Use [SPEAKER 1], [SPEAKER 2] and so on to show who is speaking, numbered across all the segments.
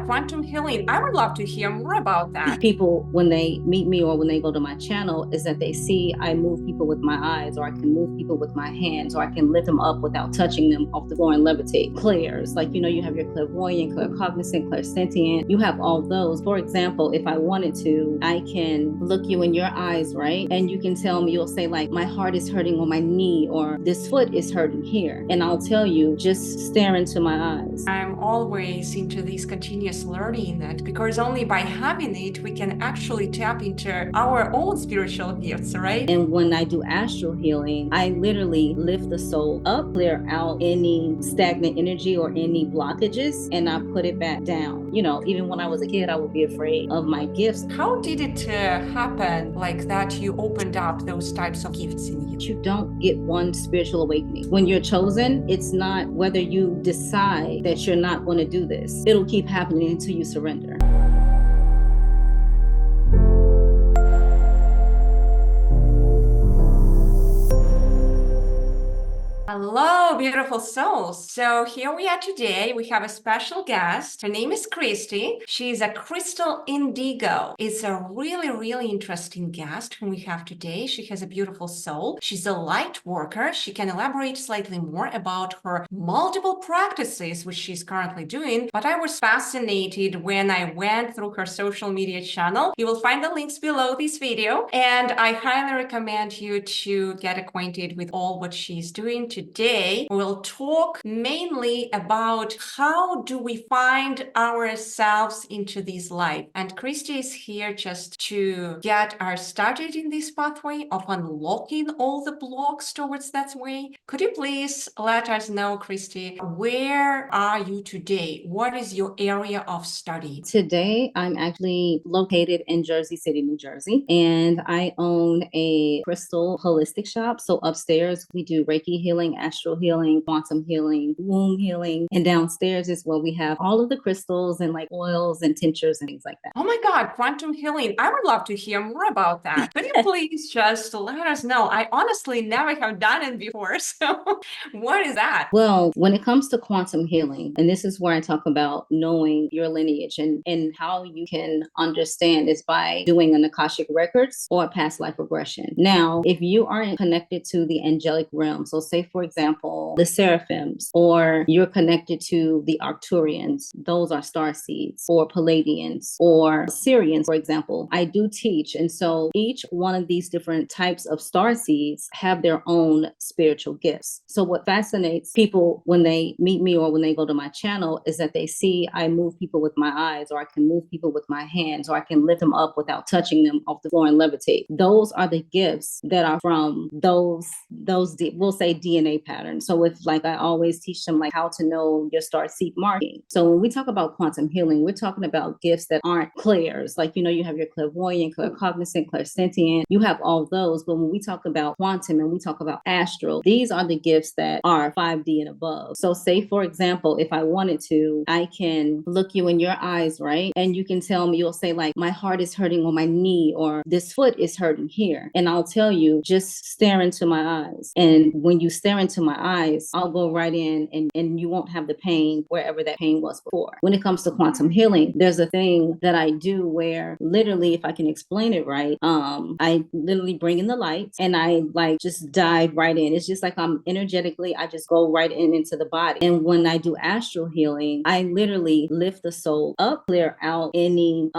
[SPEAKER 1] quantum healing. I would love to hear more about that.
[SPEAKER 2] People, when they meet me or when they go to my channel, is that they see I move people with my eyes, or I can move people with my hands, or I can lift them up without touching them off the floor and levitate. Clairs, like, you have your clairvoyant, claircognizant, clairsentient. You have all those. For example, if I wanted to, I can look you in your eyes, right? And you can tell me, you'll say like, my heart is hurting on my knee, or this foot is hurting here. And I'll tell you, just stare into my eyes.
[SPEAKER 1] I'm always into this continuous learning, that because only by having it, we can actually tap into our own spiritual gifts, right?
[SPEAKER 2] And when I do astral healing, I literally lift the soul up, clear out any stagnant energy or any blockages, and I put it back down. Even when I was a kid, I would be afraid of my gifts.
[SPEAKER 1] How did it happen like that? You opened up those types of gifts in you?
[SPEAKER 2] You don't get one spiritual awakening. When you're chosen, it's not whether you decide that you're not going to do this. It'll keep happening until you surrender.
[SPEAKER 1] Hello, beautiful souls. So here we are today. We have a special guest. Her name is Chrissy. She's a crystal indigo. It's a really, really interesting guest whom we have today. She has a beautiful soul. She's a light worker. She can elaborate slightly more about her multiple practices, which she's currently doing. But I was fascinated when I went through her social media channel. You will find the links below this video. And I highly recommend you to get acquainted with all what she's doing. Today, we'll talk mainly about how do we find ourselves into this life. And Christy is here just to get us started in this pathway of unlocking all the blocks towards that way. Could you please let us know, Christy, where are you today? What is your area of study?
[SPEAKER 2] Today, I'm actually located in Jersey City, New Jersey, and I own a crystal holistic shop. So upstairs, we do Reiki healing, astral healing, quantum healing, womb healing. And downstairs is where we have all of the crystals and like oils and tinctures and things like that.
[SPEAKER 1] Oh my God, quantum healing. I would love to hear more about that. Could you please just let us know? I honestly never have done it before. So what is that?
[SPEAKER 2] Well, when it comes to quantum healing, and this is where I talk about knowing your lineage and how you can understand is by doing an Akashic records or a past life regression. Now, if you are connected to the angelic realm, so say for example, the seraphims, or you're connected to the Arcturians, those are starseeds, or Palladians, or Syrians, for example. I do teach. And so each one of these different types of starseeds have their own spiritual gifts. So what fascinates people when they meet me or when they go to my channel is that they see I move people with my eyes, or I can move people with my hands, or I can lift them up without touching them off the floor and levitate. Those are the gifts that are from those we'll say DNA patterns. So if like I always teach them like how to know your starseed marking. So when we talk about quantum healing, we're talking about gifts that aren't clairs. Like, you have your clairvoyant, claircognizant, clairsentient. You have all those. But when we talk about quantum and we talk about astral, these are the gifts that are 5D and above. So say, for example, if I wanted to, I can look you in your eyes, right? And you can tell me, you'll say like, my heart is hurting on my knee, or this foot is hurting here. And I'll tell you, just stare into my eyes. And when you stare into my eyes, I'll go right in and you won't have the pain wherever that pain was before. When it comes to quantum healing, there's a thing that I do where literally, if I can explain it right, I literally bring in the light and I like just dive right in. It's just like I'm energetically, I just go right into the body. And when I do astral healing, I literally lift the soul up, clear out any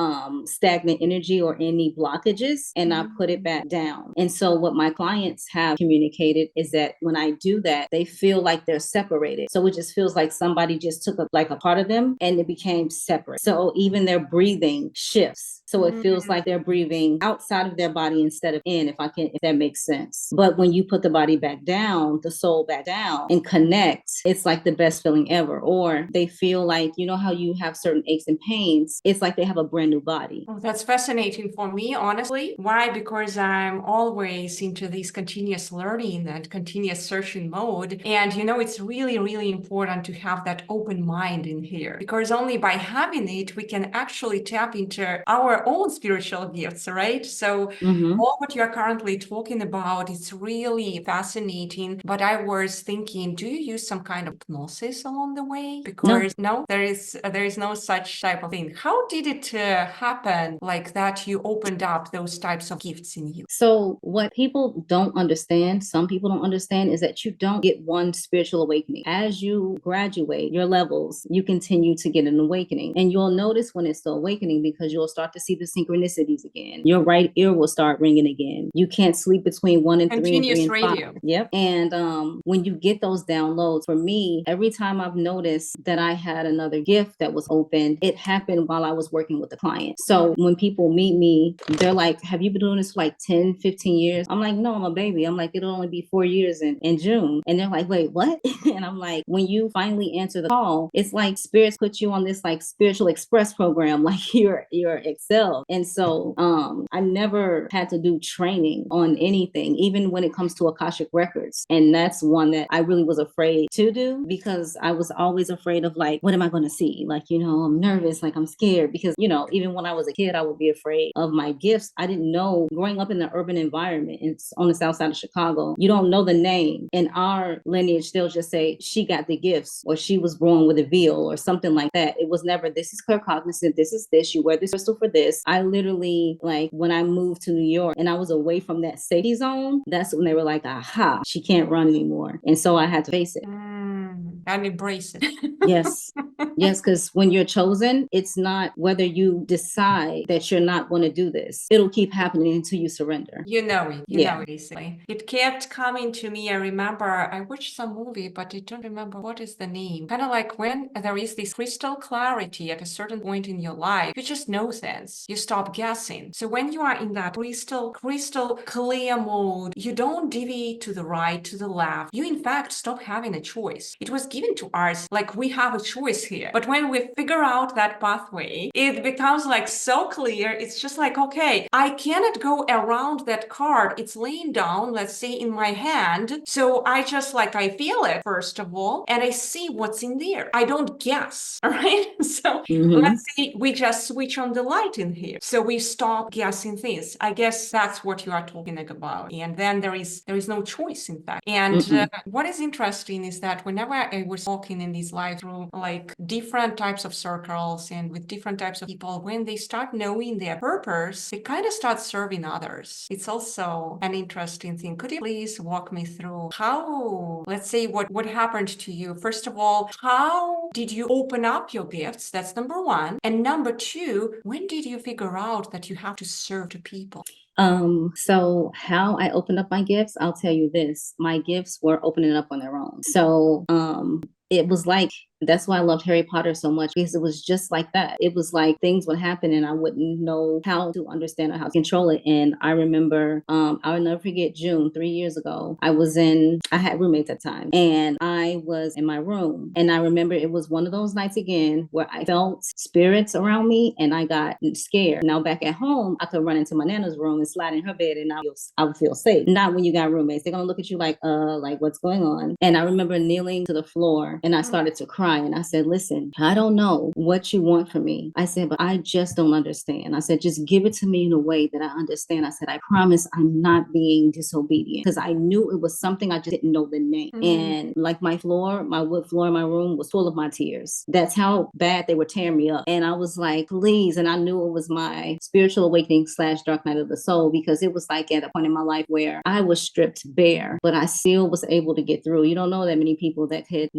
[SPEAKER 2] stagnant energy or any blockages, and I put it back down. And so what my clients have communicated is that when I do that, they feel like they're separated. So it just feels like somebody just took a part of them and it became separate. So even their breathing shifts. So it feels like they're breathing outside of their body instead of in, if that makes sense. But when you put the body back down, the soul back down and connect, it's like the best feeling ever. Or they feel like, how you have certain aches and pains, it's like they have a brand new body.
[SPEAKER 1] Oh, that's fascinating for me, honestly. Why? Because I'm always into this continuous learning and continuous searching coaching mode. And it's really, really important to have that open mind in here, because only by having it, we can actually tap into our own spiritual gifts, right? So all what you're currently talking about, it's really fascinating. But I was thinking, do you use some kind of hypnosis along the way? Because no, there is no such type of thing. How did it happen like that? You opened up those types of gifts in you.
[SPEAKER 2] So what people don't understand, some people don't understand, is that you don't get one spiritual awakening. As you graduate your levels, you continue to get an awakening. And you'll notice when it's the awakening, because you'll start to see the synchronicities again. Your right ear will start ringing again. You can't sleep between 1 and 3 and 3
[SPEAKER 1] Continuous
[SPEAKER 2] and 5.
[SPEAKER 1] radio.
[SPEAKER 2] Yep. And when you get those downloads, for me, every time I've noticed that I had another gift that was open, it happened while I was working with the client. So when people meet me, they're like, have you been doing this for like 10, 15 years? I'm like, no, I'm a baby. I'm like, it'll only be 4 years in June. And they're like, wait, what? And I'm like, when you finally answer the call, it's like spirits put you on this like spiritual express program, like you're Excel. And so I never had to do training on anything, even when it comes to Akashic records. And that's one that I really was afraid to do, because I was always afraid of like, what am I going to see? Like, I'm nervous, like I'm scared, because, even when I was a kid, I would be afraid of my gifts. I didn't know, growing up in the urban environment, it's on the south side of Chicago, you don't know the name. In our lineage, they'll just say she got the gifts, or she was born with a veil, or something like that. It was never, this is claircognizant, this is this, you wear this crystal for this. I literally, like, when I moved to New York and I was away from that safety zone, that's when they were like, aha, she can't run anymore. And so I had to face it.
[SPEAKER 1] And embrace it.
[SPEAKER 2] Yes. Yes, because when you're chosen, it's not whether you decide that you're not going to do this. It'll keep happening until you surrender.
[SPEAKER 1] You know it. You know it easily. It kept coming to me. I remember I watched some movie, but I don't remember what is the name. Kind of like when there is this crystal clarity at a certain point in your life, you just know things. You stop guessing. So when you are in that crystal clear mode, you don't deviate to the right, to the left. You in fact stop having a choice. It was given to us like we have a choice here. But when we figure out that pathway, it becomes like so clear. It's just like, okay, I cannot go around that card. It's laying down, let's say, in my hand. So I just like, I feel it, first of all, and I see what's in there. I don't guess. All right. So let's say we just switch on the light in here. So we stop guessing things. I guess that's what you are talking about. And then there is no choice, in fact. And what is interesting is that whenever I was walking in this life through like different types of circles and with different types of people, when they start knowing their purpose, they kind of start serving others. It's also an interesting thing. Could you please walk me through how, let's say, what happened to you? First of all, how did you open up your gifts? That's number one. And number two, when did you figure out that you have to serve to people?
[SPEAKER 2] So how I opened up my gifts, I'll tell you this, my gifts were opening up on their own. So, it was like, that's why I loved Harry Potter so much, because it was just like that. It was like things would happen and I wouldn't know how to understand or how to control it. And I remember, I'll never forget June 3 years ago. I had roommates at the time, and I was in my room. And I remember it was one of those nights again where I felt spirits around me and I got scared. Now back at home, I could run into my nana's room and slide in her bed and I would feel safe. Not when you got roommates. They're gonna look at you like what's going on? And I remember kneeling to the floor and I started to cry. And I said, listen, I don't know what you want from me. I said, but I just don't understand. I said, just give it to me in a way that I understand. I said, I promise I'm not being disobedient, because I knew it was something, I just didn't know the name. And like my wood floor in my room was full of my tears. That's how bad they were tearing me up. And I was like, please. And I knew it was my spiritual awakening / dark night of the soul, because it was like at a point in my life where I was stripped bare, but I still was able to get through. You don't know that many people that could,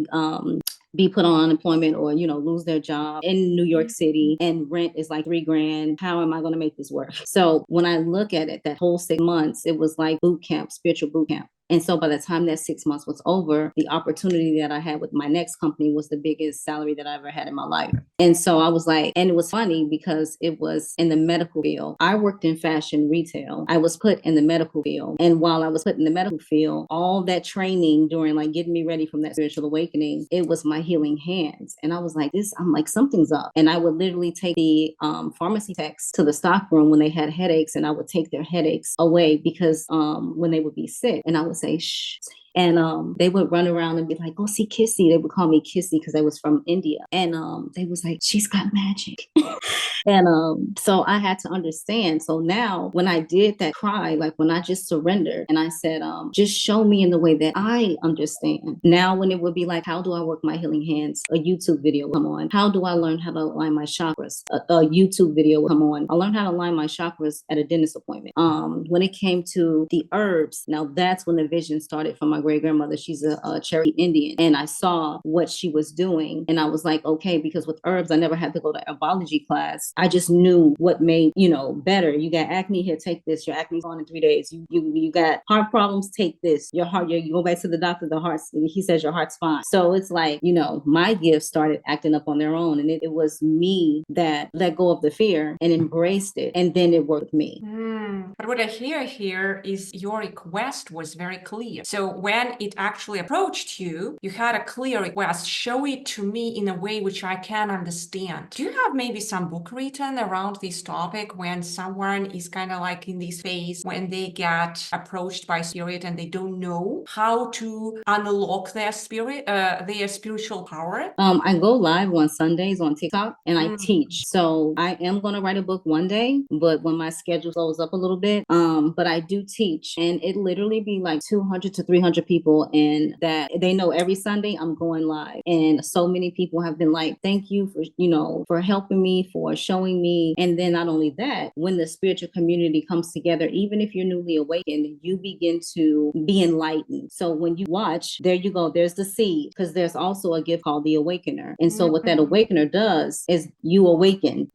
[SPEAKER 2] be put on unemployment or, lose their job in New York City, and rent is like $3,000. How am I going to make this work? So when I look at it, that whole 6 months, it was like boot camp, spiritual boot camp. And so by the time that 6 months was over, the opportunity that I had with my next company was the biggest salary that I ever had in my life. And so I was like, and it was funny because it was in the medical field. I worked in fashion retail. I was put in the medical field. And while I was put in the medical field, all that training during like getting me ready from that spiritual awakening, it was my healing hands. And I was like, I'm like, something's up. And I would literally take the pharmacy techs to the stock room when they had headaches, and I would take their headaches away because when they would be sick. And I would say, shh, And they would run around and be like, go see Kissy. They would call me Kissy because I was from India. And they was like, she's got magic. And so I had to understand. So now when I did that cry, like when I just surrendered and I said, just show me in the way that I understand. Now when it would be like, how do I work my healing hands? A YouTube video would come on. How do I learn how to align my chakras? A YouTube video would come on. I learned how to align my chakras at a dentist appointment. When it came to the herbs, now that's when the vision started from my great grandmother. She's a Cherokee Indian. And I saw what she was doing. And I was like, okay, because with herbs, I never had to go to herbology class. I just knew what made, better. You got acne here, take this. Your acne's on in 3 days. You got heart problems, take this. Your heart, you go back to the doctor, he says your heart's fine. So it's like, my gifts started acting up on their own. And it was me that let go of the fear and embraced it. And then it worked with me.
[SPEAKER 1] But what I hear here is your request was very clear. So when it actually approached you, you had a clear request. Show it to me in a way which I can understand. Do you have maybe some book written around this topic when someone is kind of like in this phase when they get approached by spirit and they don't know how to unlock their spirit, their spiritual power?
[SPEAKER 2] I go live on Sundays on TikTok and I teach. So I am going to write a book one day, but when my schedule slows up a little bit, but I do teach, and it literally be like 200 to 300 people, and that they know every Sunday I'm going live. And so many people have been like, thank you for, for helping me, for showing me. And then not only that, when the spiritual community comes together, even if you're newly awakened, you begin to be enlightened. So when you watch, there you go, there's the seed, because there's also a gift called the awakener. And so what that awakener does is you awaken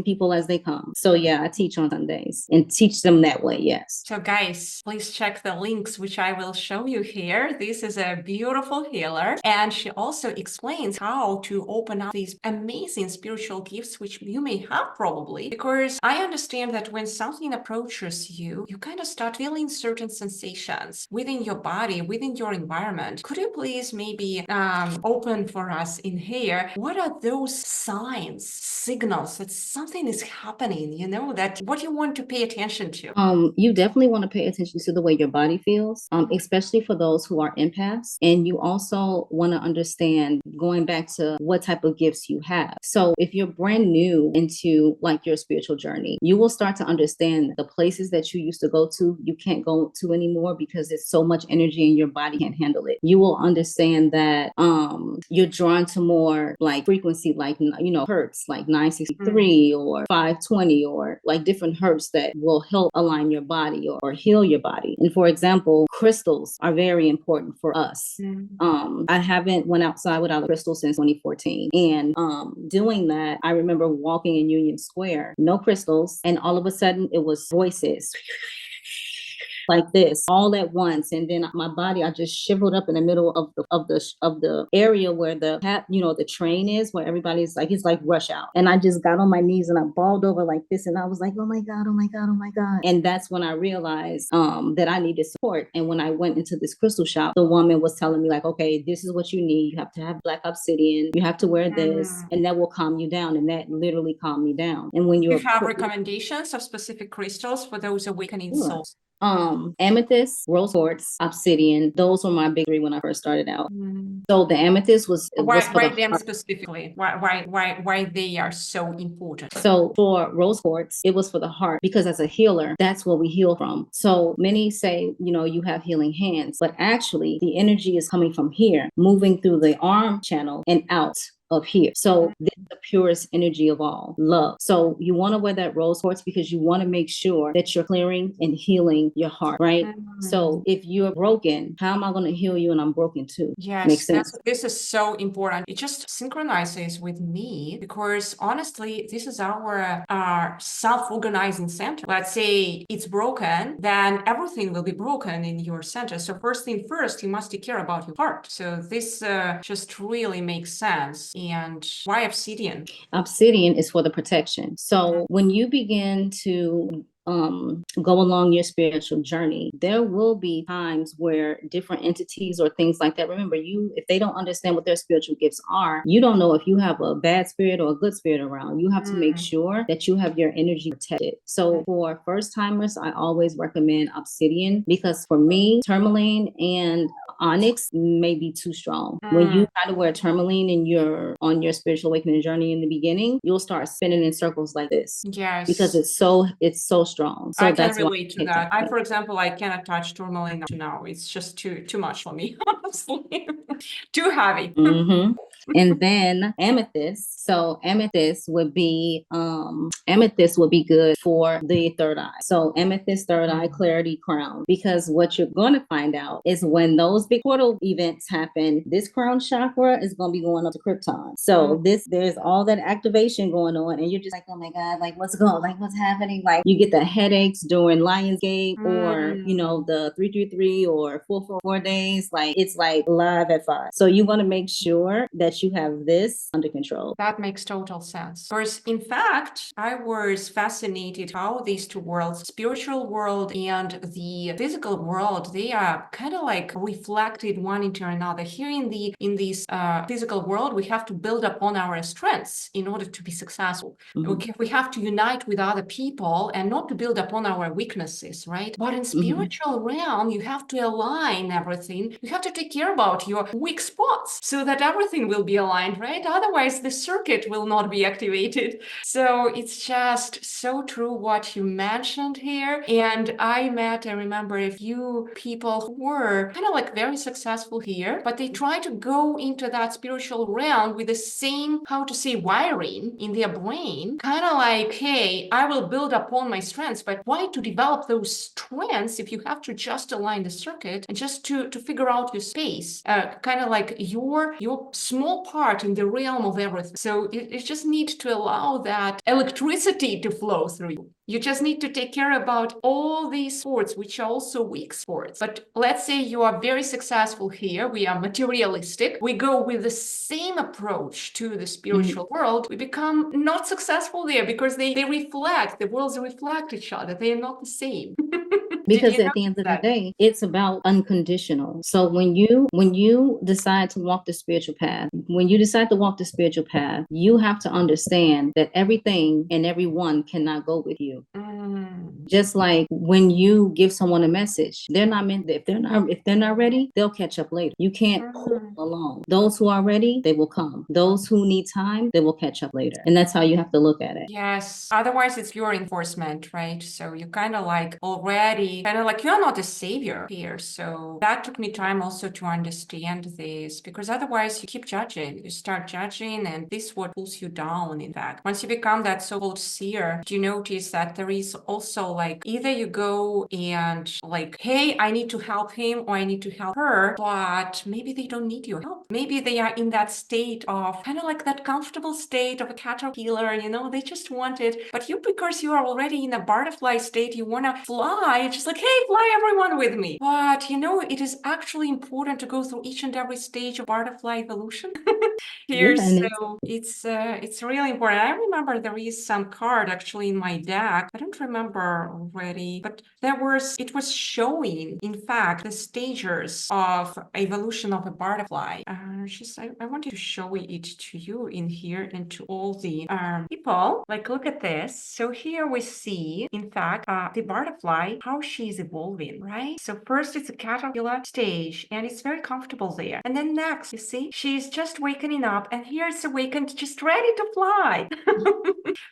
[SPEAKER 2] people as they come. So yeah, I teach on Sundays and teach them that way. Yes.
[SPEAKER 1] So guys, please check the links, which I will show you here. This is a beautiful healer. And she also explains how to open up these amazing spiritual gifts, which you may have probably, because I understand that when something approaches you, you kind of start feeling certain sensations within your body, within your environment. Could you please maybe open for us in here? What are those signs, signals that something is happening, that what you want to pay attention to?
[SPEAKER 2] You definitely want to pay attention to the way your body feels, especially for those who are empaths. And you also want to understand, going back to what type of gifts you have. So if you're brand new into like your spiritual journey, you will start to understand the places that you used to go to, you can't go to anymore because it's so much energy and your body can't handle it. You will understand that you're drawn to more like frequency, like, hertz, like 963 or 520, or like different hertz that will help align your body or heal your body. And for example, crystals are very important for us. I haven't went outside without a crystal since 2014. And doing that, I remember walking in Union Square, no crystals, and all of a sudden it was voices like this all at once. And then my body, I just shivered up in the middle of the area where the train is, where everybody's like, it's like rush out. And I just got on my knees and I balled over like this. And I was like, oh my God, oh my God, oh my God. And that's when I realized that I needed support. And when I went into this crystal shop, the woman was telling me like, okay, this is what you need. You have to have black obsidian. You have to wear this, and that will calm you down. And that literally calmed me down. And when
[SPEAKER 1] you have recommendations of specific crystals for those awakening souls?
[SPEAKER 2] Amethyst, rose quartz, obsidian. Those were my big three when I first started out. So the amethyst was
[SPEAKER 1] why them specifically? Why they are so important?
[SPEAKER 2] So for rose quartz, it was for the heart, because as a healer, that's what we heal from. So many say, you have healing hands, but actually the energy is coming from here, moving through the arm channel and out of here. So this is the purest energy of all, love. So you want to wear that rose quartz because you want to make sure that you're clearing and healing your heart, right? So if you're broken, how am I going to heal you and I'm broken too?
[SPEAKER 1] Yes,
[SPEAKER 2] makes sense.
[SPEAKER 1] This is so important. It just synchronizes with me because honestly, this is our self-organizing center. Let's say it's broken, then everything will be broken in your center. So first thing first, you must take care about your heart. So this just really makes sense. And why obsidian?
[SPEAKER 2] Obsidian is for the protection. So when you begin to go along your spiritual journey, there will be times where different entities or things like that, remember, if they don't understand what their spiritual gifts are, you don't know if you have a bad spirit or a good spirit around. You have to make sure that you have your energy protected. So for first timers, I always recommend obsidian, because for me, tourmaline and onyx may be too strong. When
[SPEAKER 1] Mm,
[SPEAKER 2] you try to wear tourmaline and you're on your spiritual awakening journey in the beginning, you'll start spinning in circles like this because
[SPEAKER 1] yes.
[SPEAKER 2] it's so strong.
[SPEAKER 1] I
[SPEAKER 2] So
[SPEAKER 1] can
[SPEAKER 2] that's why
[SPEAKER 1] relate to
[SPEAKER 2] I
[SPEAKER 1] that. I,
[SPEAKER 2] attention.
[SPEAKER 1] for example, I cannot touch tourmaline now. It's just too much for me, honestly. Too heavy.
[SPEAKER 2] Hmm. And then amethyst. So amethyst would be good for the third eye. So amethyst, third eye, clarity, crown. Because what you're going to find out is when those big portal events happen, this crown chakra is going to be going up to Krypton. So there's all that activation going on, and you're just like, oh my God, like what's happening? Like you get the headaches during Lionsgate, or the 333 or 444 days. Like it's like live at 5. So you want to make sure that you have this under control.
[SPEAKER 1] That makes total sense. Because in fact, I was fascinated how these two worlds, spiritual world and the physical world, they are kind of like reflected one into another. Here in this physical world, we have to build upon our strengths in order to be successful. We have to unite with other people and not to build upon our weaknesses, right? But in spiritual realm, you have to align everything. You have to take care about your weak spots so that everything will be aligned, right? Otherwise, the circuit will not be activated. So it's just so true what you mentioned here. And I remember a few people who were kind of like very successful here, but they try to go into that spiritual realm with the same, how to say, wiring in their brain, kind of like, hey, I will build upon my strengths, but why to develop those strengths if you have to just align the circuit and just to figure out your space, kind of like your small part in the realm of everything. So you just need to allow that electricity to flow through you. You just need to take care about all these sports, which are also weak sports. But let's say you are very successful here. We are materialistic. We go with the same approach to the spiritual world. We become not successful there because they reflect, the worlds reflect each other. They are not the same.
[SPEAKER 2] Because at the end of the day, it's about unconditional. So when you decide to walk the spiritual path, you have to understand that everything and everyone cannot go with you. Just like when you give someone a message, they're not meant, if they're not ready, they'll catch up later. You can't pull along. Those who are ready, they will come. Those who need time, they will catch up later. And that's how you have to look at it.
[SPEAKER 1] Yes. Otherwise, it's your enforcement, right? So you kind of like already, kind of like you're not a savior here. So that took me time also to understand this, because otherwise you keep judging. You start judging, and this is what pulls you down, in fact. Once you become that so-called seer, you notice that there is also like either you go and like, hey, I need to help him or I need to help her, but maybe they don't need your help. Maybe they are in that state of kind of like that comfortable state of a caterpillar, they just want it. But you, because you are already in a butterfly state, you want to fly, it's just like, hey, fly everyone with me. But it is actually important to go through each and every stage of butterfly evolution here.
[SPEAKER 2] Yeah,
[SPEAKER 1] So it's really important. I remember there is some card actually in my deck. I don't remember already, but it was showing, in fact, the stages of evolution of a butterfly. I wanted to show it to you in here and to all the people. Like, look at this. So here we see, in fact, the butterfly, how she's evolving, right? So first it's a caterpillar stage, and it's very comfortable there. And then next, you see, she's just wakening up, and here it's awakened, just ready to fly.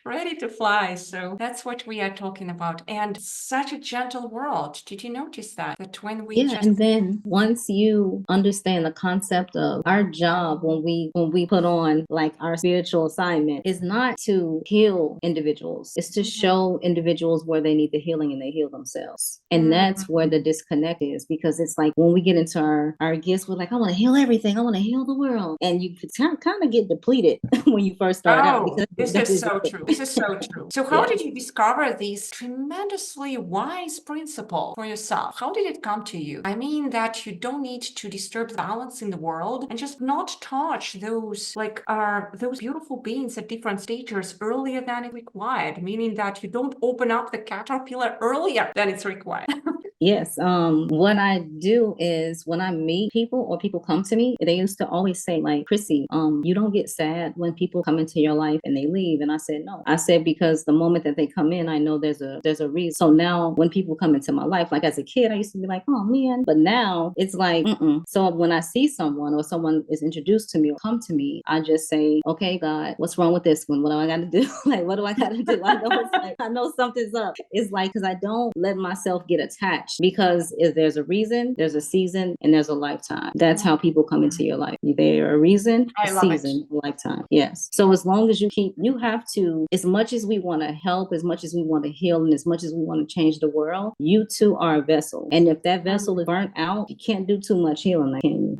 [SPEAKER 1] Ready to fly. So that's what we are talking about. And such a gentle world. Did you notice that? That when we
[SPEAKER 2] and then once you understand the concept of our job, when we put on like our spiritual assignment, is not to heal individuals. It's to show individuals where they need the healing, and they heal themselves. And that's where the disconnect is, because it's like when we get into our gifts, we're like, I want to heal everything. I want to heal the world. And you kind of get depleted when you first start out. Because
[SPEAKER 1] this is so true. This is so true. So how did you discover this tremendously wise principle for yourself? How did it come to you? I mean that you don't need to disturb the balance in the world and just not touch those those beautiful beings at different stages earlier than it required, meaning that you don't open up the caterpillar earlier than it's required.
[SPEAKER 2] Yes. What I do is when I meet people or people come to me, they used to always say, like, Chrissy, you don't get sad when people come into your life and they leave. And I said, no. I said, because the moment that they come in, I know there's a reason. So now when people come into my life, like as a kid, I used to be like, oh man. But now it's like, mm-mm. So when I see someone or someone is introduced to me or come to me, I just say, okay, God, what's wrong with this one? What do I got to do? Like, what do I got to do? I know it's like, I know something's up. It's like, because I don't let myself get attached, because if there's a reason, there's a season, and there's a lifetime. That's how people come into your life. They're a reason, a
[SPEAKER 1] I love it.
[SPEAKER 2] season, a lifetime. Yes. So as long as you have to, as much as we want to help, as much as we want to heal, and as much as we want to change the world, you too are a vessel. And if that vessel is burnt out, you can't do too much healing, can you?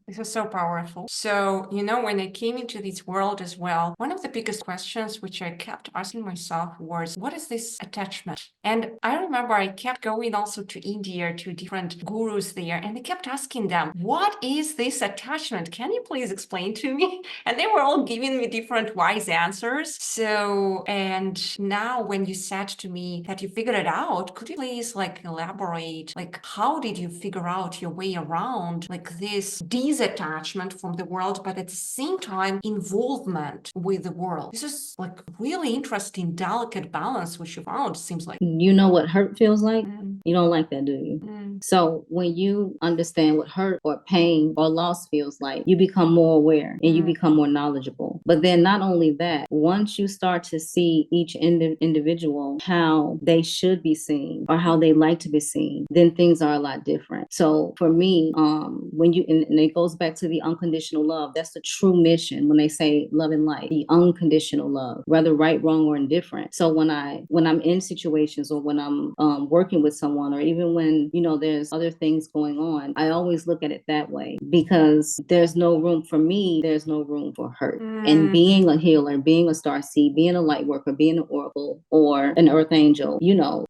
[SPEAKER 1] This is so powerful. So, when I came into this world as well, one of the biggest questions which I kept asking myself was, what is this attachment? And I remember I kept going also to India, to different gurus there, and I kept asking them, what is this attachment? Can you please explain to me? And they were all giving me different wise answers. So, and now when you said to me that you figured it out, could you please elaborate, how did you figure out your way around this detachment from the world, but at the same time involvement with the world? This is really interesting, delicate balance which you found, seems like.
[SPEAKER 2] You know what hurt feels like? You don't like that, do you? So when you understand what hurt or pain or loss feels like, you become more aware and you become more knowledgeable. But then not only that, once you start to see each individual how they should be seen or how they like to be seen, then things are a lot different. So for me, when you, and it goes back to the unconditional love, that's the true mission when they say love and light, the unconditional love, whether right, wrong, or indifferent. So when I'm in situations or when I'm working with someone, or even when, there's other things going on, I always look at it that way, because there's no room for me, there's no room for hurt. And being a healer, being a starseed, being a light worker, being an oracle or an earth angel,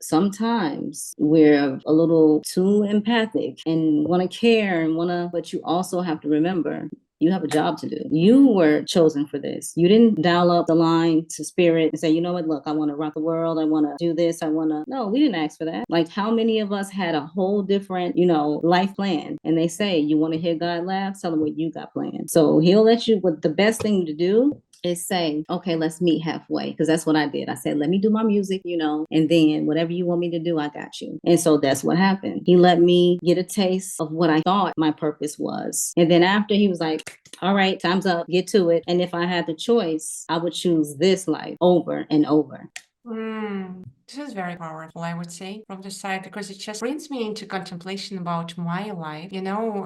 [SPEAKER 2] sometimes we're a little too empathic and want to care and but you also have to remember, you have a job to do. You were chosen for this. You didn't dial up the line to spirit and say, you know what, look, I want to rock the world. I want to do this. No, we didn't ask for that. Like, how many of us had a whole different, life plan? And they say, you want to hear God laugh? Tell him what you got planned. So he'll let you, what the best thing to do is say, okay, let's meet halfway. Because that's what I did. I said, let me do my music, and then whatever you want me to do, I got you. And so that's what happened. He let me get a taste of what I thought my purpose was. And then after, he was like, all right, time's up, get to it. And if I had the choice, I would choose this life over and over.
[SPEAKER 1] This is very powerful, I would say, from the side, because it just brings me into contemplation about my life,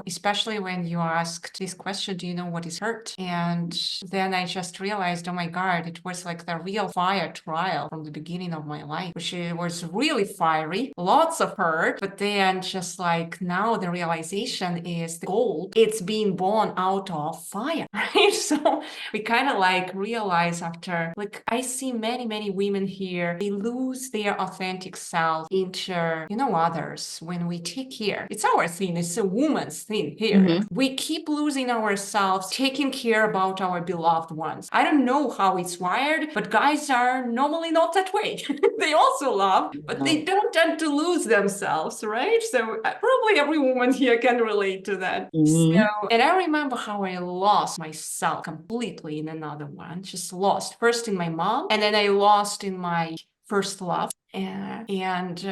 [SPEAKER 1] especially when you asked this question, do you know what is hurt? And then I just realized, oh my God, it was like the real fire trial from the beginning of my life, which was really fiery, lots of hurt, but then just now the realization is the gold, it's being born out of fire, right? So we kind of realize after, I see many, many women here, they lose their authentic self into, others. When we take care, it's our thing, it's a woman's thing here. We keep losing ourselves, taking care about our beloved ones. I don't know how it's wired, but guys are normally not that way. They also love, but they don't tend to lose themselves, right? So probably every woman here can relate to that. So, and I remember how I lost myself completely in another one, just lost first in my mom, and then I lost in my first love. And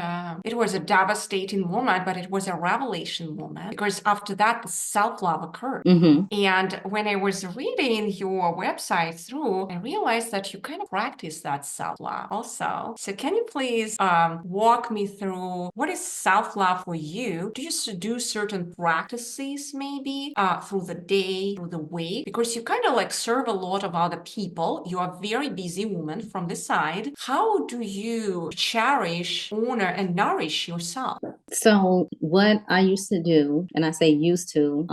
[SPEAKER 1] it was a devastating moment, but it was a revelation moment, because after that, the self-love occurred. And when I was reading your website through, I realized that you kind of practice that self-love also. So can you please walk me through, what is self-love for you? Do you do certain practices maybe through the day, through the week? Because you kind of serve a lot of other people. You are a very busy woman from the side. How do you cherish, honor, and nourish yourself?
[SPEAKER 2] So what I used to do, and I say used to,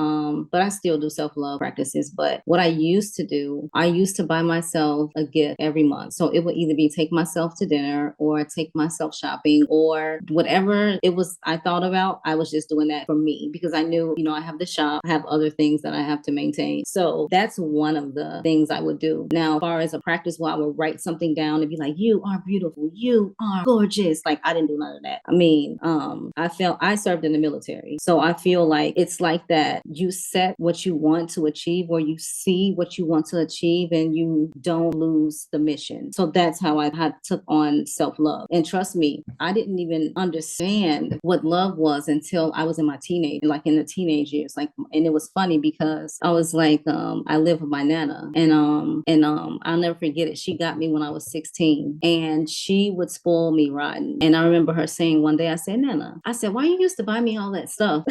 [SPEAKER 2] but I still do self-love practices, but what I used to do, I used to buy myself a gift every month. So it would either be take myself to dinner or take myself shopping or whatever it was I thought about, I was just doing that for me, because I knew, I have the shop, I have other things that I have to maintain. So that's one of the things I would do. Now, as far as a practice where I would write something down and be like, you are beautiful, you are gorgeous. Like, I didn't do none of that. I mean, I served in the military. So I feel like it's like that. You set what you want to achieve, or you see what you want to achieve, and you don't lose the mission. So that's how I had took on self-love. And trust me, I didn't even understand what love was until I was in my in the teenage years. Like, and it was funny because I was like, I live with my nana, and I'll never forget it. She got me when I was 16, and she would spoil me rotten. And I remember her saying one day, I said, Nana, I said, why you used to buy me all that stuff?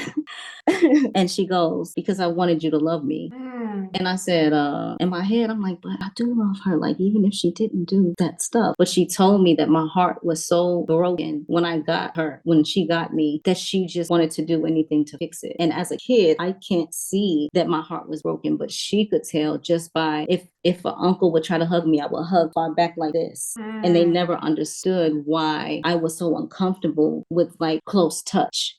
[SPEAKER 2] And she goes, because I wanted you to love me. And I said, in my head, I'm like, but I do love her. Like, even if she didn't do that stuff. But she told me that my heart was so broken when I got her, when she got me, that she just wanted to do anything to fix it. And as a kid, I can't see that my heart was broken, but she could tell just by if an uncle would try to hug me, I would hug far back like this. And they never understood why I was so uncomfortable with like close touch.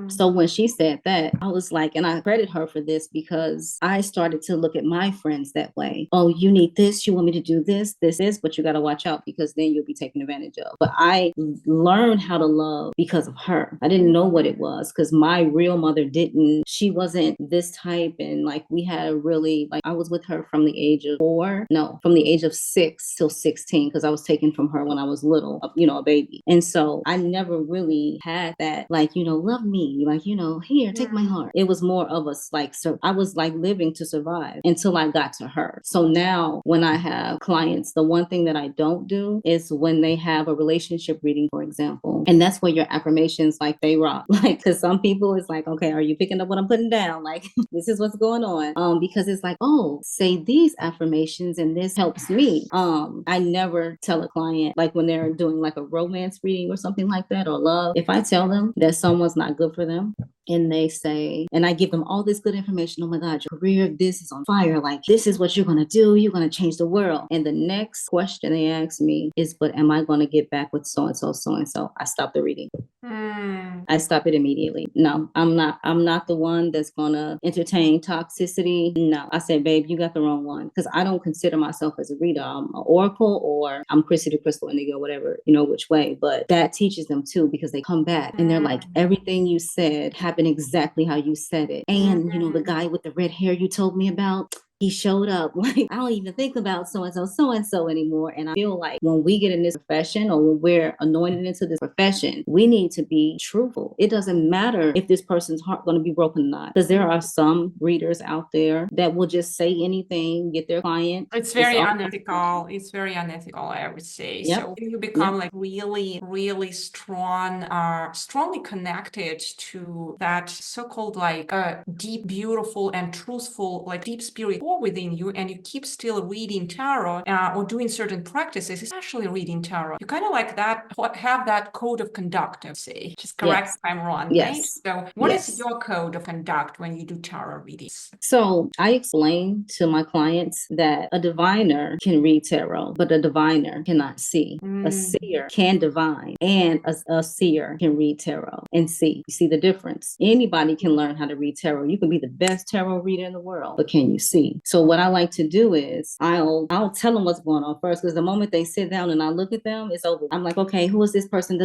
[SPEAKER 2] So when she said that, I was like, and I credit her for this because I started to look at my friends that way. Oh, you need this. You want me to do this, but you got to watch out because then you'll be taken advantage of. But I learned how to love because of her. I didn't know what it was because my real mother didn't. She wasn't this type. And like we had a really, like I was with her from the age of from the age of 6 till 16 because I was taken from her when I was little, a baby. And so I never really had that, like, love me, like, here, take my heart. It was more of a like, so I was like living to survive until I got to her. So now when I have clients, the one thing that I don't do is when they have a relationship reading, for example, and that's where your affirmations, like they rock, like, cause some people it's like, okay, are you picking up what I'm putting down? Like, this is what's going on. Because it's like, oh, say these affirmations and this helps me. I never tell a client, like when they're doing like a romance reading or something like that, or love, if I tell them that someone's not good for them, and they say, and I give them all this good information. Oh my God, your career, this is on fire. Like, this is what you're going to do. You're going to change the world. And the next question they ask me is, but am I going to get back with so-and-so, so-and-so? I stop the reading. I stop it immediately. No, I'm not the one that's going to entertain toxicity. No, I said, babe, you got the wrong one. Because I don't consider myself as a reader. I'm an oracle, or I'm Chrissy the Crystal Indigo, whatever, which way. But that teaches them too, because they come back and they're like, everything you said happened exactly how you said it. And the guy with the red hair you told me about, he showed up. Like, I don't even think about so-and-so anymore. And I feel like when we get in this profession, or when we're anointed into this profession, we need to be truthful. It doesn't matter if this person's heart going to be broken or not. Because there are some readers out there that will just say anything, get their client.
[SPEAKER 1] It's very unethical. It's very unethical, I would say.
[SPEAKER 2] Yep.
[SPEAKER 1] So you become like really, really strong, strongly connected to that so-called like deep, beautiful and truthful, like deep spirit within you, and you keep still reading tarot or doing certain practices, especially reading tarot. You kind of like that, have that code of conduct, I would say. Just correct if I'm wrong, right? So what is your code of conduct when you do tarot readings?
[SPEAKER 2] So I explain to my clients that a diviner can read tarot, but a diviner cannot see. A seer can divine, and a seer can read tarot and see. You see the difference? Anybody can learn how to read tarot. You can be the best tarot reader in the world, but can you see? So what I like to do is I'll tell them what's going on first, because the moment they sit down and I look at them, it's over. I'm like, okay, who is this person?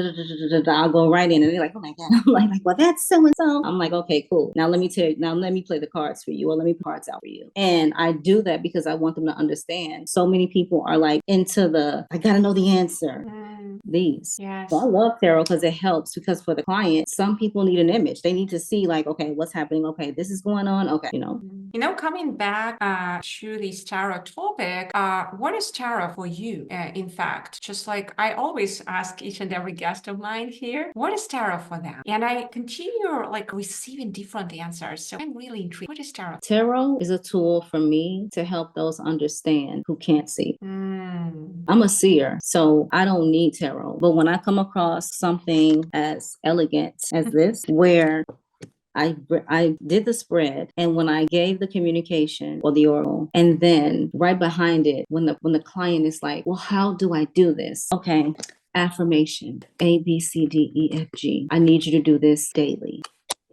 [SPEAKER 2] I'll go right in, and they're like, oh my God. I'm like, well, that's so and so. I'm like, okay, cool. Now let me play the cards for you, or let me put cards out for you. And I do that because I want them to understand. So many people are like into I gotta know the answer. These.
[SPEAKER 1] Yes.
[SPEAKER 2] So I love tarot because it helps, because for the client, some people need an image. They need to see like, okay, what's happening? Okay, this is going on. Okay,
[SPEAKER 1] Coming back to this tarot topic, what is tarot for you? In fact, just like I always ask each and every guest of mine here, what is tarot for them? And I continue like receiving different answers. So I'm really intrigued. What is tarot?
[SPEAKER 2] Tarot is a tool for me to help those understand who can't see. I'm a seer, so I don't need tarot. But when I come across something as elegant as this, where I did the spread, and when I gave the communication or the oracle, and then right behind it, when the client is like, well, how do I do this? Okay, affirmation, A, B, C, D, E, F, G. I need you to do this daily.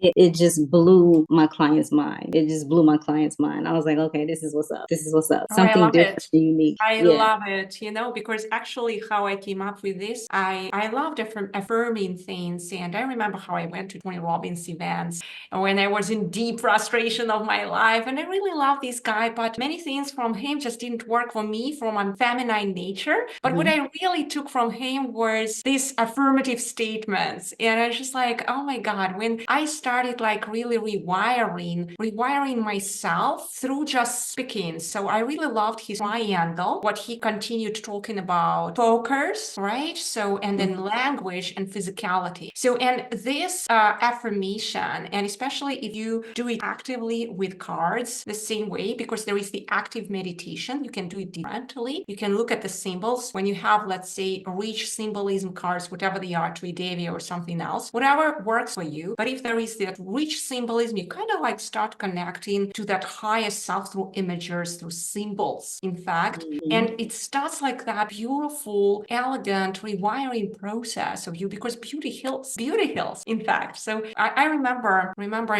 [SPEAKER 2] it just blew my client's mind. It just blew my client's mind. I was like, okay, this is what's up. This is what's up.
[SPEAKER 1] Oh, I
[SPEAKER 2] Something
[SPEAKER 1] love
[SPEAKER 2] different
[SPEAKER 1] it.
[SPEAKER 2] and unique.
[SPEAKER 1] I
[SPEAKER 2] Yeah.
[SPEAKER 1] love it, because actually how I came up with this, I love affirming things. And I remember how I went to Tony Robbins events when I was in deep frustration of my life. And I really love this guy, but many things from him just didn't work for me from a feminine nature. But what
[SPEAKER 2] Mhm.
[SPEAKER 1] I really took from him was these affirmative statements. And I was just like, oh my God, when I started like really rewiring myself through just speaking. So I really loved his triangle, what he continued talking about focus, right? So, and then language and physicality. So, and this affirmation, and especially if you do it actively with cards the same way, because there is the active meditation, you can do it differently. You can look at the symbols when you have, let's say, rich symbolism cards, whatever they are, Tridevia or something else, whatever works for you. But if there is that rich symbolism, you kind of like start connecting to that higher self through images, through symbols, in fact.
[SPEAKER 2] Mhm.
[SPEAKER 1] And it starts like that beautiful, elegant rewiring process of you, because beauty heals, in fact. So I remember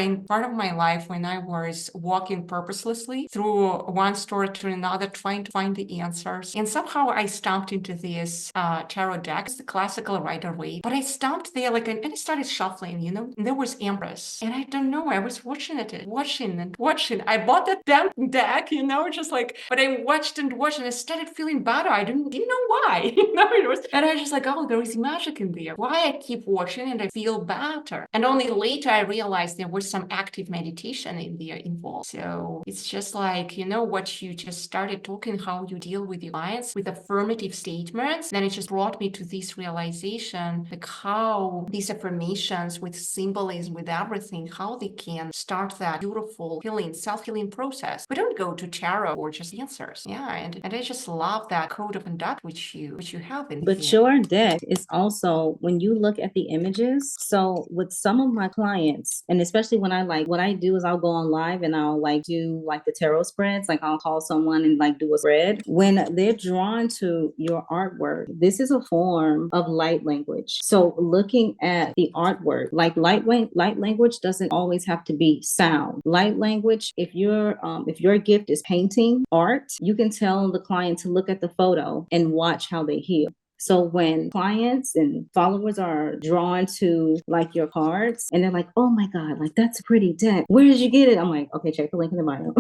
[SPEAKER 1] in part of my life when I was walking purposelessly through one story to another, trying to find the answers. And somehow I stumped into this tarot deck. It's the classical Rider Waite. But I stumped there like, and I started shuffling, and there was Empress. And I don't know, I was watching it, watching and watching. I bought that damn deck, just like, but I watched and watched and I started feeling better. I didn't know why, it was, and I was just like, oh, there is magic in there. Why I keep watching and I feel better. And only later I realized there was some active meditation in there involved. So it's just like, what you just started talking, how you deal with your clients with affirmative statements. Then it just brought me to this realization, like how these affirmations with symbolism, with everything, how they can start that beautiful healing, self-healing process. We don't go to tarot or just answers. Yeah, and I just love that code of conduct which you have in
[SPEAKER 2] But
[SPEAKER 1] here.
[SPEAKER 2] your deck is also, when you look at the images, so with some of my clients, and especially when what I do is I'll go on live and I'll like do like the tarot spreads, like I'll call someone and like do a spread. When they're drawn to your artwork, this is a form of light language. So looking at the artwork, like light language doesn't always have to be sound. Light language, if your gift is painting art, you can tell the client to look at the photo and watch how they heal. So when clients and followers are drawn to like your cards and they're like, oh my God, like that's a pretty deck. Where did you get it? I'm like, okay, check the link in the bio.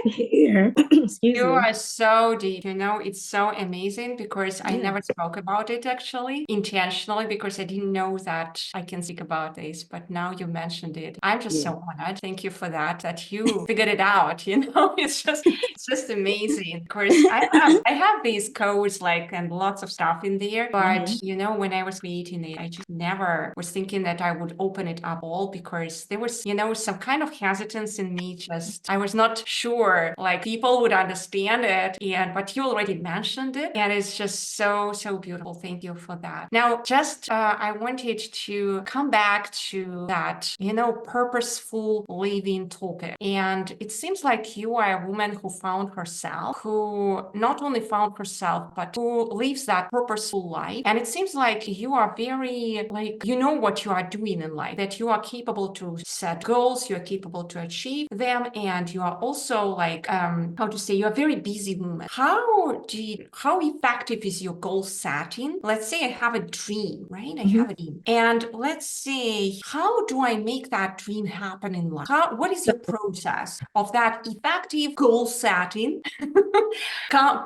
[SPEAKER 2] Here. Excuse
[SPEAKER 1] You
[SPEAKER 2] me.
[SPEAKER 1] are so deep, it's so amazing because I
[SPEAKER 2] Yeah.
[SPEAKER 1] never spoke about it actually intentionally because I didn't know that I can speak about this, but now you mentioned it. I'm just
[SPEAKER 2] Yeah.
[SPEAKER 1] so honored. Thank you for that you figured it out, it's just amazing. Of course, I have these codes like and lots of stuff in there, but
[SPEAKER 2] Mhm.
[SPEAKER 1] when I was creating it, I just never was thinking that I would open it up all because there was, some kind of hesitance in me. Just I was not sure like people would understand it, but you already mentioned it, and it's just so beautiful. Thank you for that. Now, just I wanted to come back to that, purposeful living topic, and it seems like you are a woman who found herself, who not only found herself, but who lives that purposeful life. And it seems like you are very, like, you know what you are doing in life, that you are capable to set goals, you are capable to achieve them, and you are also like, how to say, you're a very busy woman. How effective is your goal setting? Let's say I have a dream, right? I
[SPEAKER 2] Mhm.
[SPEAKER 1] have a dream. And let's say, how do I make that dream happen in life? What is
[SPEAKER 2] So
[SPEAKER 1] your process of that effective goal setting?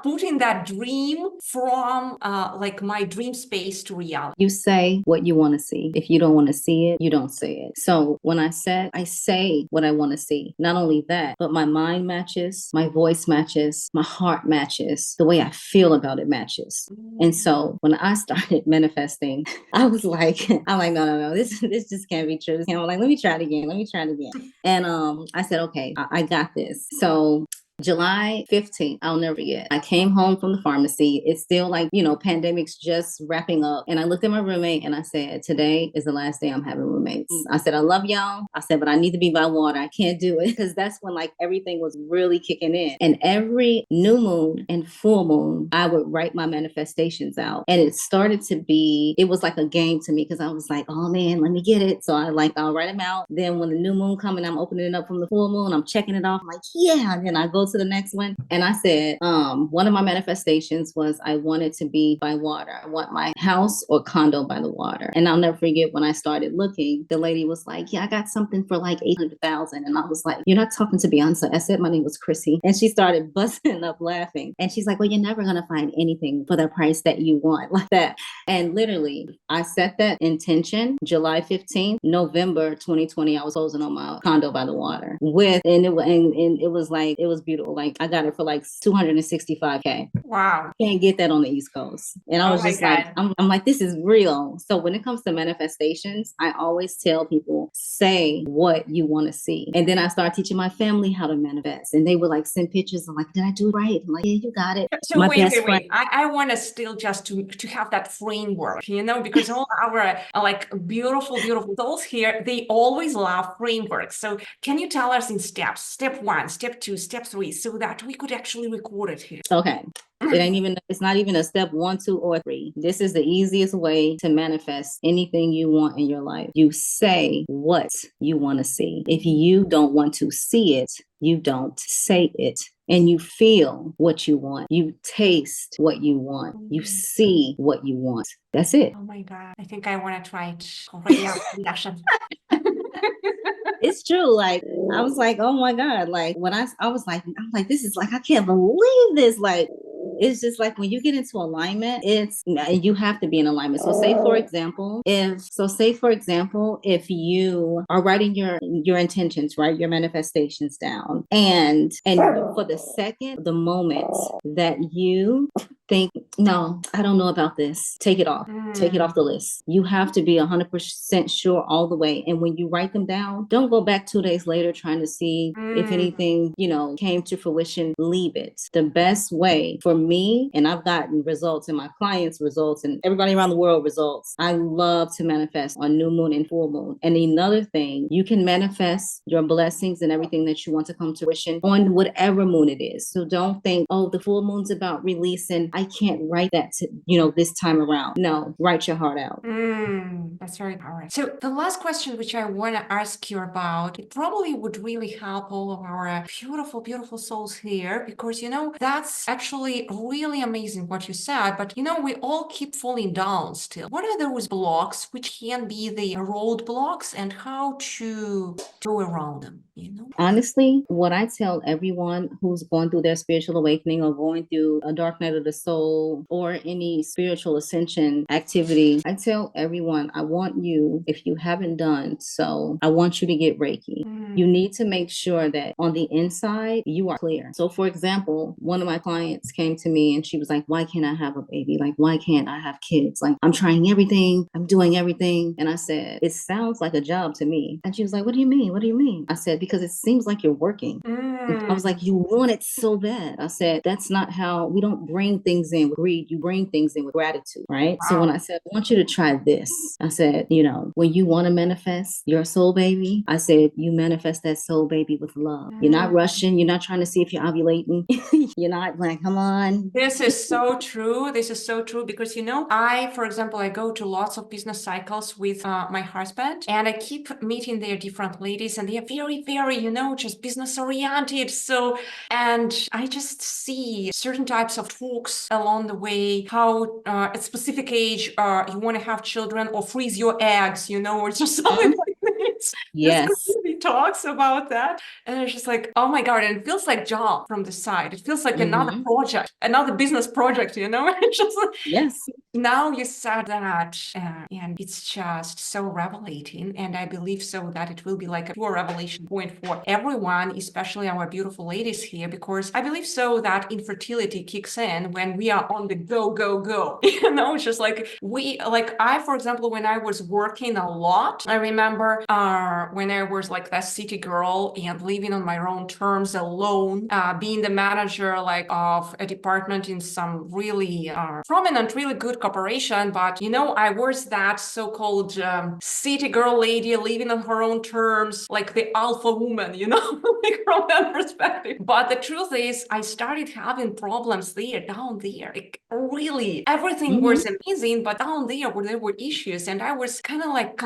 [SPEAKER 1] Putting that dream from like my dream space to reality.
[SPEAKER 2] you say what you want to see. If you don't want to see it, you don't say it. So when I say what I want to see. Not only that, but my mind matches, my voice matches, my heart matches, the way I feel about it matches. And so when I started manifesting, I was like, I'm like, no, this just can't be true. I'm like, let me try it again. And I said, okay, I got this. So July 15th, I'll never forget. I came home from the pharmacy. It's still like, pandemic's just wrapping up. And I looked at my roommate and I said, today is the last day I'm having roommates. I said, I love y'all. I said, but I need to be by water. I can't do it. Because that's when like everything was really kicking in. And every new moon and full moon, I would write my manifestations out. And it was like a game to me because I was like, oh man, let me get it. So I'll write them out. Then when the new moon comes and I'm opening it up from the full moon, I'm checking it off. I'm like, yeah. And then I go to the next one. And I said, one of my manifestations was I wanted to be by water. I want my house or condo by the water. And I'll never forget when I started looking, the lady was like, yeah, I got something for like 800,000. And I was like, you're not talking to Beyonce. I said, my name was Chrissy. And she started busting up laughing. And she's like, well, you're never going to find anything for the price that you want like that. And literally, I set that intention July 15th, November 2020. I was closing on my condo by the water and it was beautiful. Like I got it for like 265K.
[SPEAKER 1] Wow.
[SPEAKER 2] Can't get that on the East Coast. And I was just like, I'm like, this is real. So when it comes to manifestations, I always tell people, say what you want to see. And then I started teaching my family how to manifest. And they would like send pictures. I'm like, did I do it right? I'm like, yeah, you got it.
[SPEAKER 1] So wait. I want to still just to have that framework, because all our like beautiful souls here, they always love frameworks. So can you tell us in steps, step 1, step 2, step 3, so that we could actually record it here?
[SPEAKER 2] Okay. It's not even a step 1, 2, or 3. This is the easiest way to manifest anything you want in your life. You say what you want to see. If you don't want to see it, you don't say it. And you feel what you want. You taste what you want. You see what you want. That's it.
[SPEAKER 1] Oh my God. I think I want to try it already after session.
[SPEAKER 2] It's true. Like I was like, oh my God. Like when I was like, I'm like, this is like, I can't believe this. Like, it's just like when you get into alignment, you have to be in alignment. So say for example, if you are writing your intentions, right, your manifestations down, and for the moment that you think, no, I don't know about this, take it off. Take it off the list. You have to be 100% sure all the way. And when you write them down, don't go back 2 days later trying to see if anything, came to fruition. Leave it. The best way for me, and I've gotten results and my clients results and everybody around the world results. I love to manifest on new moon and full moon. And another thing, you can manifest your blessings and everything that you want to come to fruition on whatever moon it is. So don't think, oh, the full moon's about releasing. I can't write that this time around. No, write your heart out.
[SPEAKER 1] That's very powerful. So the last question which I want to ask you about, it probably would really help all of our beautiful souls here, because that's actually really amazing what you said, but we all keep falling down still. What are those blocks which can be the roadblocks and how to go around them?
[SPEAKER 2] Honestly, what I tell everyone who's going through their spiritual awakening or going through a dark night of the soul or any spiritual ascension activity, I tell everyone, I want you, if you haven't done so, I want you to get Reiki. You need to make sure that on the inside, you are clear. So for example, one of my clients came to me and she was like, why can't I have a baby? Like, why can't I have kids? Like, I'm trying everything. I'm doing everything. And I said, it sounds like a job to me. And she was like, what do you mean? What do you mean? I said, because it seems like you're working. I was like, you want it so bad. I said, that's not how, we don't bring things in with greed. You bring things in with gratitude, right? Wow. So when I said, I want you to try this, I said, when you want to manifest your soul baby, I said, you manifest that soul baby with love. You're not rushing. You're not trying to see if you're ovulating. You're not like, come on.
[SPEAKER 1] This is so true. This is so true because, for example, I go to lots of business cycles with my husband, and I keep meeting their different ladies, and they are very, very, just business oriented. So, and I just see certain types of talks along the way, how at a specific age you want to have children or freeze your eggs, or just something like this.
[SPEAKER 2] Yes.
[SPEAKER 1] He talks about that. And it's just like, oh my God, and it feels like job from the side. It feels like another project, another business project, It's just like,
[SPEAKER 2] yes.
[SPEAKER 1] Now you said that, and it's just so revelating. And I believe so that it will be like a pure revelation point for everyone, especially our beautiful ladies here, because I believe so that infertility kicks in when we are on the go. It's just like I, for example, when I was working a lot, I remember when I was like that city girl and living on my own terms alone, being the manager like of a department in some really prominent, really good corporation. But I was that so-called city girl lady living on her own terms, like the alpha woman, like from that perspective. But the truth is, I started having problems down there. Like, really, everything was amazing, but down there where there were issues, and I was kind of like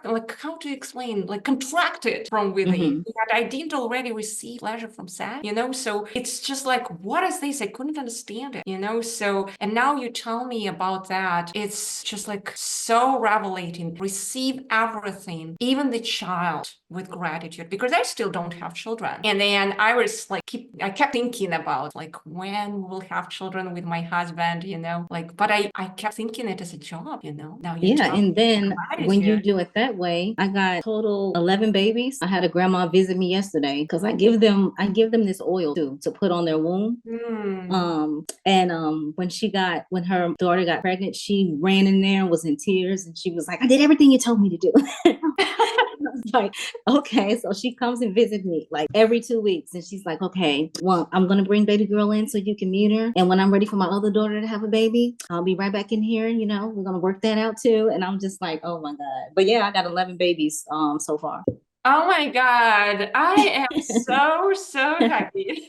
[SPEAKER 1] like how to explain, like contracted from within. And I didn't already receive pleasure from sex, So it's just like, what is this? I couldn't understand it, So, and now you tell me about that. It's just like so revelating. Receive everything, even the child, with gratitude, because I still don't have children. And then I was like, I kept thinking about like when we'll have children with my husband, like, but I kept thinking it as a job, Now you
[SPEAKER 2] Yeah,
[SPEAKER 1] tell
[SPEAKER 2] and
[SPEAKER 1] me
[SPEAKER 2] then when you
[SPEAKER 1] gratitude.
[SPEAKER 2] do it that way, I got total 11 babies. I had a grandma visit me yesterday because I give them this oil too to put on their womb. When her daughter got pregnant, she ran in there and was in tears, and she was like, I did everything you told me to do. I was like, okay. So she comes and visits me like every 2 weeks, and she's like, okay, well, I'm gonna bring baby girl in so you can meet her, and when I'm ready for my other daughter to have a baby, I'll be right back in here. We're gonna work that out too. And I'm just like, oh my god. But yeah, I got 11 babies so far.
[SPEAKER 1] Oh my God, I am so, so happy.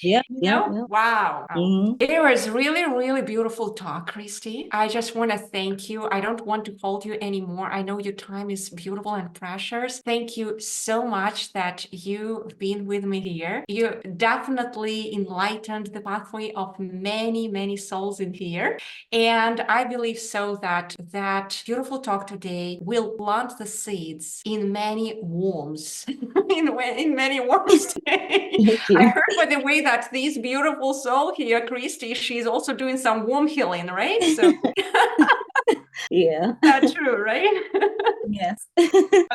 [SPEAKER 2] Yep, yep, yep.
[SPEAKER 1] Wow.
[SPEAKER 2] Hmm.
[SPEAKER 1] It was really, really beautiful talk, Christy. I just want to thank you. I don't want to hold you anymore. I know your time is beautiful and precious. Thank you so much that you've been with me here. You definitely enlightened the pathway of many, many souls in here. And I believe so that beautiful talk today will plant the seeds in many wombs, in many wombs today.
[SPEAKER 2] Thank
[SPEAKER 1] I
[SPEAKER 2] you.
[SPEAKER 1] heard, by the way, that this beautiful soul here, Christy, she's also doing some womb healing, right? So
[SPEAKER 2] Yeah.
[SPEAKER 1] that's true, right?
[SPEAKER 2] Yes.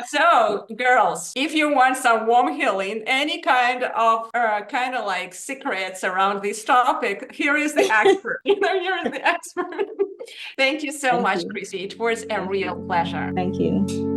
[SPEAKER 1] So, girls, if you want some womb healing, any kind of like secrets around this topic, here is the expert. Here is the expert. Thank you so
[SPEAKER 2] Thank
[SPEAKER 1] much,
[SPEAKER 2] you.
[SPEAKER 1] Christy. It was a real pleasure.
[SPEAKER 2] Thank you.